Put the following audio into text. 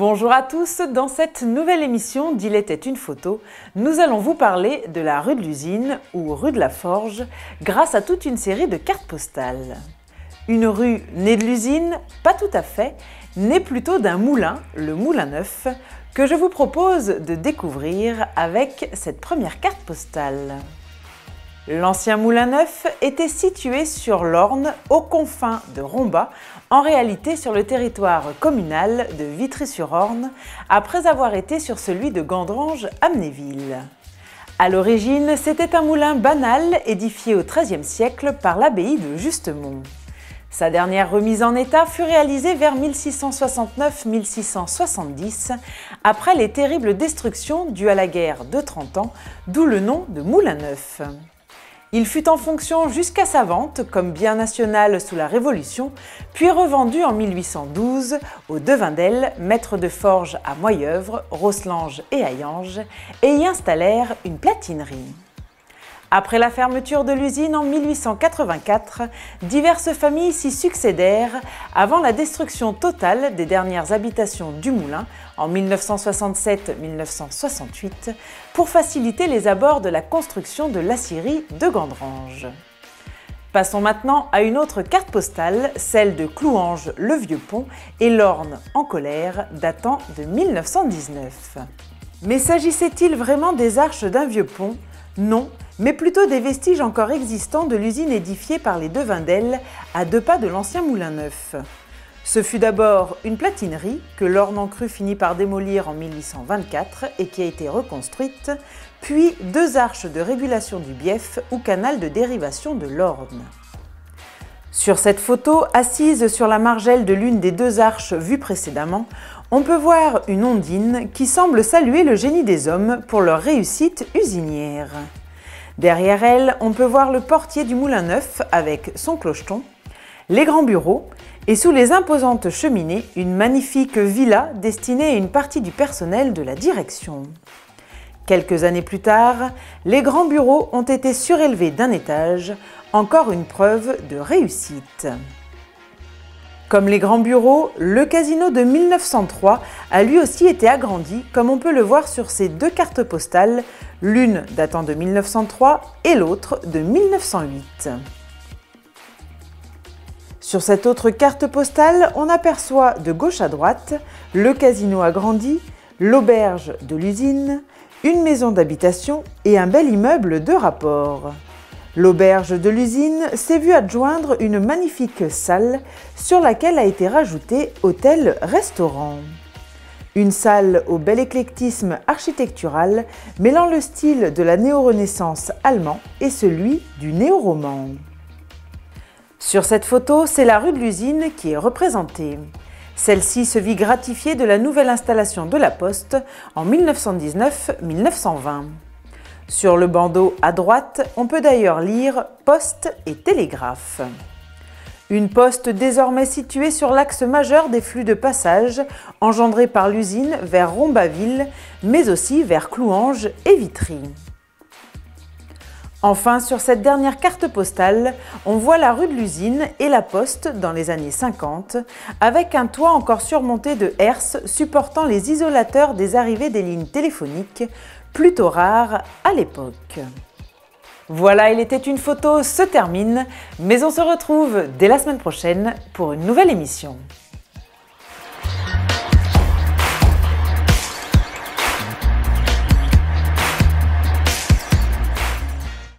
Bonjour à tous, dans cette nouvelle émission d'Il était une photo, nous allons vous parler de la rue de l'Usine ou rue de la Forge grâce à toute une série de cartes postales. Une rue née de l'usine? Pas tout à fait, née plutôt d'un moulin, le Moulin Neuf, que je vous propose de découvrir avec cette première carte postale. L'ancien Moulin Neuf était situé sur l'Orne, aux confins de Rombat, en réalité sur le territoire communal de Vitry-sur-Orne, après avoir été sur celui de Gandrange-Amnéville. À l'origine, c'était un moulin banal édifié au XIIIe siècle par l'abbaye de Justemont. Sa dernière remise en état fut réalisée vers 1669-1670, après les terribles destructions dues à la guerre de 30 ans, d'où le nom de Moulin Neuf. Il fut en fonction jusqu'à sa vente comme bien national sous la Révolution, puis revendu en 1812 aux Devindel, maîtres de forge à Moyeuvre, Rosselange et Hayange, et y installèrent une platinerie. Après la fermeture de l'usine en 1884, diverses familles s'y succédèrent avant la destruction totale des dernières habitations du moulin en 1967-1968 pour faciliter les abords de la construction de l'aciérie de Gandrange. Passons maintenant à une autre carte postale, celle de Clouange-le-Vieux-Pont et l'Orne en colère datant de 1919. Mais s'agissait-il vraiment des arches d'un vieux pont? Non, mais plutôt des vestiges encore existants de l'usine édifiée par les Devindel à 2 pas de l'ancien Moulin Neuf. Ce fut d'abord une platinerie que l'Orne en crue finit par démolir en 1824 et qui a été reconstruite, puis 2 arches de régulation du bief ou canal de dérivation de l'Orne. Sur cette photo, assise sur la margelle de l'une des 2 arches vues précédemment, on peut voir une ondine qui semble saluer le génie des hommes pour leur réussite usinière. Derrière elle, on peut voir le portier du Moulin Neuf avec son clocheton, les grands bureaux et sous les imposantes cheminées, une magnifique villa destinée à une partie du personnel de la direction. Quelques années plus tard, les grands bureaux ont été surélevés d'un étage, encore une preuve de réussite. Comme les grands bureaux, le casino de 1903 a lui aussi été agrandi, comme on peut le voir sur ces 2 cartes postales, l'une datant de 1903 et l'autre de 1908. Sur cette autre carte postale, on aperçoit de gauche à droite le casino agrandi, l'auberge de l'usine, une maison d'habitation et un bel immeuble de rapport. L'auberge de l'usine s'est vue adjoindre une magnifique salle sur laquelle a été rajouté hôtel-restaurant. Une salle au bel éclectisme architectural mêlant le style de la néo-renaissance allemand et celui du néo-roman. Sur cette photo, c'est la rue de l'usine qui est représentée. Celle-ci se vit gratifiée de la nouvelle installation de la Poste en 1919-1920. Sur le bandeau à droite, on peut d'ailleurs lire « Poste et télégraphe ». Une poste désormais située sur l'axe majeur des flux de passage engendrés par l'usine vers Rombaville, mais aussi vers Clouange et Vitry. Enfin, sur cette dernière carte postale, on voit la rue de l'usine et la poste dans les années 50, avec un toit encore surmonté de herses supportant les isolateurs des arrivées des lignes téléphoniques, plutôt rares à l'époque. Voilà, Il était une photo se termine, mais on se retrouve dès la semaine prochaine pour une nouvelle émission.